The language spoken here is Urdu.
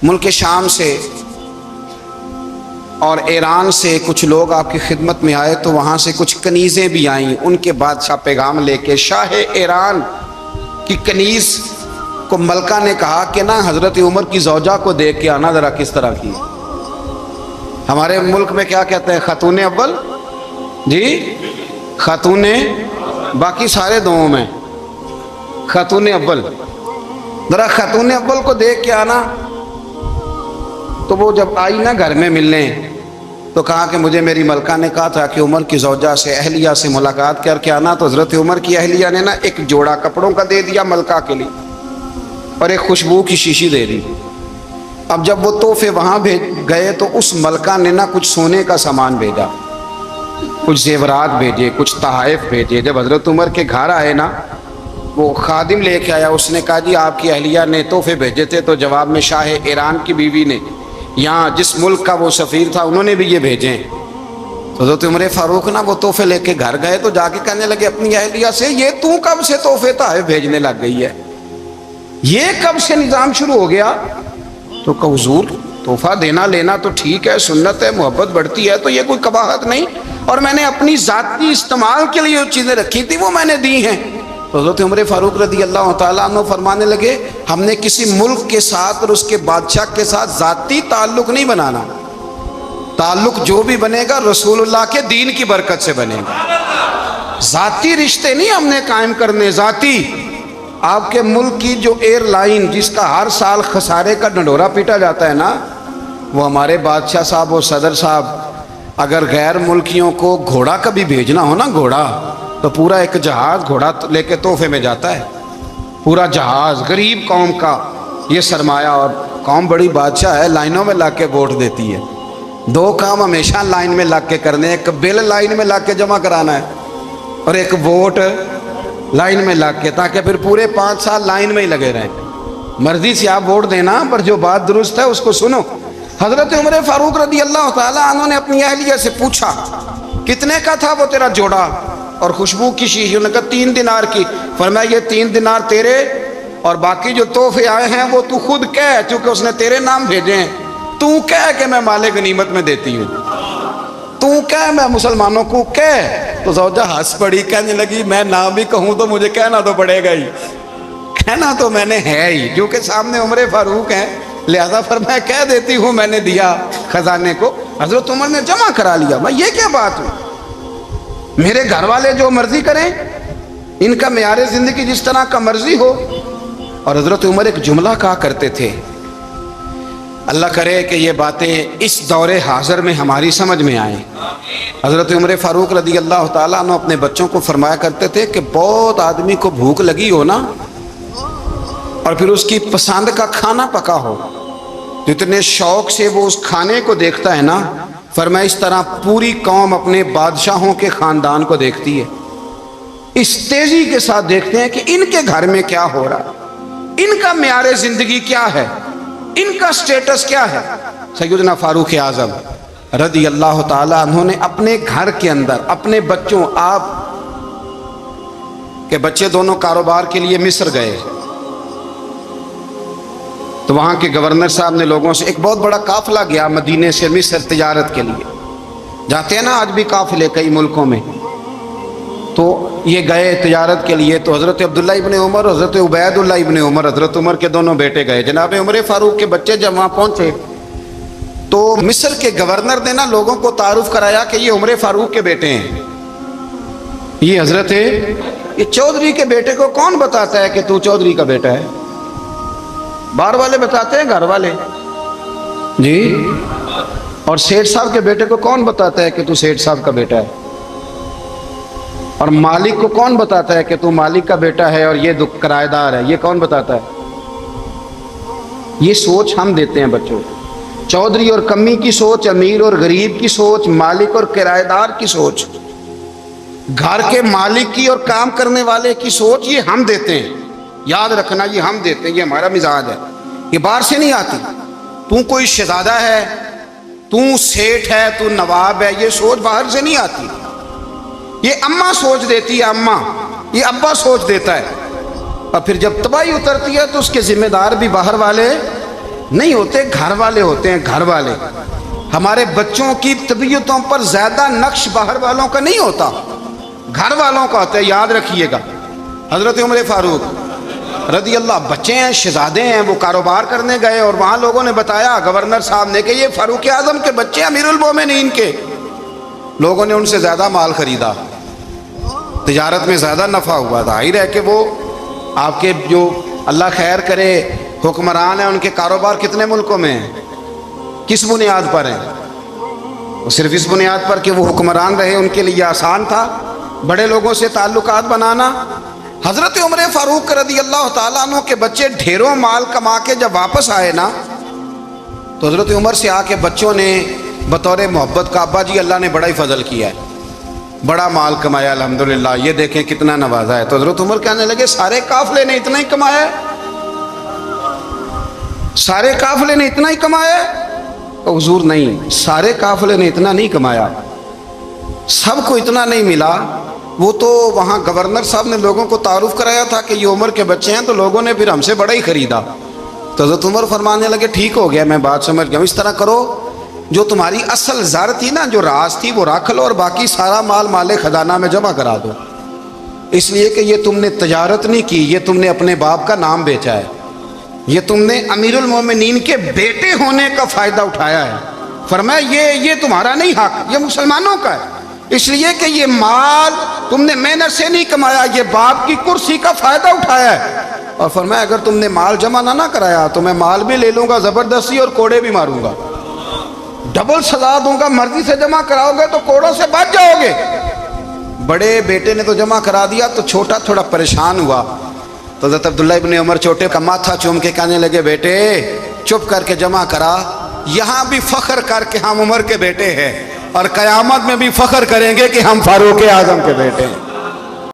ملک شام سے اور ایران سے کچھ لوگ آپ کی خدمت میں آئے تو وہاں سے کچھ کنیزیں بھی آئیں. ان کے بادشاہ پیغام لے کے شاہ ایران کی کنیز کو ملکہ نے کہا کہ نا حضرت عمر کی زوجہ کو دیکھ کے آنا ذرا کس طرح کی. ہمارے ملک میں کیا کہتے ہیں؟ خاتون اول. جی خاتون، باقی سارے دوؤں میں خاتون اول. ذرا خاتون اول کو دیکھ کے آنا. تو وہ جب آئی نا گھر میں ملنے تو کہا کہ مجھے میری ملکہ نے کہا تھا کہ عمر کی زوجہ سے اہلیہ سے ملاقات کر کے آنا. تو حضرت عمر کی اہلیہ نے نا ایک جوڑا کپڑوں کا دے دیا ملکہ کے لیے اور ایک خوشبو کی شیشی دے دی. اب جب وہ تحفے وہاں گئے تو اس ملکہ نے نا کچھ سونے کا سامان بھیجا، کچھ زیورات بھیجے، کچھ تحائف بھیجے. جب حضرت عمر کے گھر آئے نا وہ خادم لے کے آیا. اس نے کہا جی آپ کی اہلیہ نے تحفے بھیجے تھے. تو جواب میں شاہ ایران کی بیوی نے، یہاں جس ملک کا وہ سفیر تھا، انہوں نے بھی یہ بھیجے. تو حضرت عمر فاروق نا وہ تحفے لے کے گھر گئے تو جا کے کہنے لگے اپنی اہلیہ سے، یہ تو کب سے تحفے تحائف بھیجنے لگ گئی ہے؟ یہ کب سے نظام شروع ہو گیا؟ تو کہ حضور تحفہ دینا لینا تو ٹھیک ہے، سنت ہے، محبت بڑھتی ہے، تو یہ کوئی قباحت نہیں، اور میں نے اپنی ذاتی استعمال کے لیے جو چیزیں رکھی تھی وہ میں نے دی ہیں. تو حضرت عمر فاروق رضی اللہ تعالیٰ عنہ فرمانے لگے ہم نے کسی ملک کے ساتھ اور اس کے بادشاہ کے ساتھ ذاتی تعلق نہیں بنانا. تعلق جو بھی بنے گا رسول اللہ کے دین کی برکت سے بنے گا. ذاتی رشتے نہیں ہم نے قائم کرنے. ذاتی آپ کے ملک کی جو ایئر لائن جس کا ہر سال خسارے کا ڈنڈورا پیٹا جاتا ہے نا، وہ ہمارے بادشاہ صاحب اور صدر صاحب اگر غیر ملکیوں کو گھوڑا کبھی بھیجنا ہو نا، گھوڑا، تو پورا ایک جہاز گھوڑا لے کے تحفے میں جاتا ہے. پورا جہاز غریب قوم کا یہ سرمایہ. اور قوم بڑی بادشاہ ہے، لائنوں میں لگ کے ووٹ دیتی ہے. دو کام ہمیشہ لائن میں لگ کے کرنے، ایک بل لائن میں لگ کے جمع کرانا ہے اور ایک ووٹ لائن میں لگ کے، تاکہ پھر پورے 5 سال لائن میں ہی لگے رہیں. مرضی سے آپ ووٹ دینا، پر جو بات درست ہے اس کو سنو. حضرت عمر فاروق رضی اللہ تعالیٰ عنہ نے اپنی اہلیہ سے پوچھا کتنے کا تھا وہ تیرا جوڑا اور خوشبو کی شیشی؟ انہوں نے کہا 3 دینار کی. فرمایا یہ 3 دینار تیرے اور باقی جو تحفے آئے ہیں وہ تو خود کہہ، چونکہ اس نے تیرے نام بھیجے ہیں. تو کہہ کہ میں مال غنیمت میں دیتی ہوں، تو کہہ میں مسلمانوں کو کہہ. تو زوجہ ہنس پڑی، کہنے لگی میں نہ بھی کہوں تو مجھے کہنا تو پڑے گا ہی، کہنا تو میں نے ہے ہی، کیونکہ سامنے عمر فاروق ہیں، لہذا فرمایا کہہ دیتی ہوں میں نے دیا خزانے کو. حضرت عمر نے جمع کرا لیا. میں یہ کیا بات ہوئی؟ میرے گھر والے جو مرضی کریں، ان کا معیار زندگی جس طرح کا مرضی ہو. اور حضرت عمر ایک جملہ کہا کرتے تھے، اللہ کرے کہ یہ باتیں اس دور حاضر میں ہماری سمجھ میں آئیں. حضرت عمر فاروق رضی اللہ تعالیٰ عنہ اپنے بچوں کو فرمایا کرتے تھے کہ بہت آدمی کو بھوک لگی ہو نا، اور پھر اس کی پسند کا کھانا پکا ہو، جتنے شوق سے وہ اس کھانے کو دیکھتا ہے نا، فرمایا اس طرح پوری قوم اپنے بادشاہوں کے خاندان کو دیکھتی ہے. اس تیزی کے ساتھ دیکھتے ہیں کہ ان کے گھر میں کیا ہو رہا، ان کا معیار زندگی کیا ہے، ان کا سٹیٹس کیا ہے. سیدنا فاروق اعظم رضی اللہ تعالیٰ عنہ نے اپنے گھر کے اندر اپنے بچوں، آپ کے بچے دونوں کاروبار کے لیے مصر گئے تو وہاں کے گورنر صاحب نے لوگوں سے، ایک بہت بڑا قافلہ گیا مدینے سے مصر تجارت کے لیے، جاتے ہیں نا آج بھی قافلے کئی ملکوں میں، تو یہ گئے تجارت کے لیے. تو حضرت عبداللہ ابن عمر، حضرت عبید اللہ ابن عمر، حضرت عمر کے دونوں بیٹے گئے. جناب عمر فاروق کے بچے جب وہاں پہنچے تو مصر کے گورنر نے نا لوگوں کو تعارف کرایا کہ یہ عمر فاروق کے بیٹے ہیں. یہ حضرت یہ چودھری کے بیٹے کو کون بتاتا ہے کہ تو چودھری کا بیٹا ہے؟ باہر والے بتاتے ہیں، گھر والے جی. اور سیٹھ صاحب کے بیٹے کو کون بتاتا ہے کہ تو سیٹھ صاحب کا بیٹا ہے؟ اور مالک کو کون بتاتا ہے کہ تو مالک کا بیٹا ہے اور یہ کرایہ دار ہے؟ یہ کون بتاتا ہے؟ یہ سوچ ہم دیتے ہیں بچوں کو. چودھری اور کمی کی سوچ، امیر اور غریب کی سوچ، مالک اور کرایہ دار کی سوچ، گھر کے مالک کی اور کام کرنے والے کی سوچ، یہ ہم دیتے ہیں. یاد رکھنا یہ ہم دیتے ہیں، یہ ہمارا مزاج ہے، یہ باہر سے نہیں آتی. تو کوئی شہزادہ ہے، تو سیٹھ ہے، تو نواب ہے، یہ سوچ باہر سے نہیں آتی. یہ اماں سوچ دیتی ہے، اماں، یہ ابا سوچ دیتا ہے. اور پھر جب تباہی اترتی ہے تو اس کے ذمہ دار بھی باہر والے نہیں ہوتے، گھر والے ہوتے ہیں، گھر والے. ہمارے بچوں کی طبیعتوں پر زیادہ نقش باہر والوں کا نہیں ہوتا، گھر والوں کا ہوتا ہے. یاد رکھیے گا. حضرت عمر فاروق رضی اللہ، بچے ہیں، شہزادے ہیں، وہ کاروبار کرنے گئے اور وہاں لوگوں نے بتایا گورنر صاحب نے کہ یہ فاروق اعظم کے بچے امیر المومنین کے. لوگوں نے ان سے زیادہ مال خریدا، تجارت میں زیادہ نفع ہوا. ظاہر ہے کہ وہ آپ کے جو اللہ خیر کرے حکمران ہیں، ان کے کاروبار کتنے ملکوں میں ہیں، کس بنیاد پر ہیں؟ وہ صرف اس بنیاد پر کہ وہ حکمران رہے، ان کے لیے آسان تھا بڑے لوگوں سے تعلقات بنانا. حضرت عمر فاروق رضی اللہ تعالیٰ عنہ کے بچے ڈھیروں مال کما کے جب واپس آئے نا، تو حضرت عمر سے آ کے بچوں نے بطور محبت کا ابا جی اللہ نے بڑا ہی فضل کیا ہے، بڑا مال کمایا الحمدللہ، یہ دیکھیں کتنا نوازا ہے. تو حضرت عمر کہنے لگے سارے قافلے نے اتنا ہی کمایا ہے، سارے قافلے نے اتنا ہی کمایا ہے؟ حضور نہیں، سارے قافلے نے اتنا نہیں کمایا، سب کو اتنا نہیں ملا. وہ تو وہاں گورنر صاحب نے لوگوں کو تعارف کرایا تھا کہ یہ عمر کے بچے ہیں، تو لوگوں نے پھر ہم سے بڑا ہی خریدا. تو حضرت عمر فرمانے لگے ٹھیک ہو گیا، میں بات سمجھ گیا. اس طرح کرو، جو تمہاری اصل زر تھی نا، جو راز تھی، وہ رکھ لو اور باقی سارا مال خزانہ میں جمع کرا دو. اس لیے کہ یہ تم نے تجارت نہیں کی، یہ تم نے اپنے باپ کا نام بیچا ہے، یہ تم نے امیر المومنین کے بیٹے ہونے کا فائدہ اٹھایا ہے. فرمایا یہ تمہارا نہیں حق، یہ مسلمانوں کا ہے. اس لیے کہ یہ مال تم نے محنت سے نہیں کمایا، یہ باپ کی کرسی کا فائدہ اٹھایا ہے. اور فرمایا اگر تم نے مال جمع نہ کرایا تو میں مال بھی لے لوں گا زبردستی اور کوڑے بھی ماروں گا، ڈبل سزا دوں گا. مرضی سے جمع کراؤ گے تو کوڑوں سے بچ جاؤ گے. بڑے بیٹے نے تو جمع کرا دیا، تو چھوٹا تھوڑا پریشان ہوا. تو حضرت عبداللہ ابن عمر چھوٹے کا ماتھا چوم کے کہنے لگے بیٹے چپ کر کے جمع کرا، یہاں بھی فخر کر کے ہم عمر کے بیٹے ہیں، اور قیامت میں بھی فخر کریں گے کہ ہم فاروق اعظم کے بیٹے ہیں.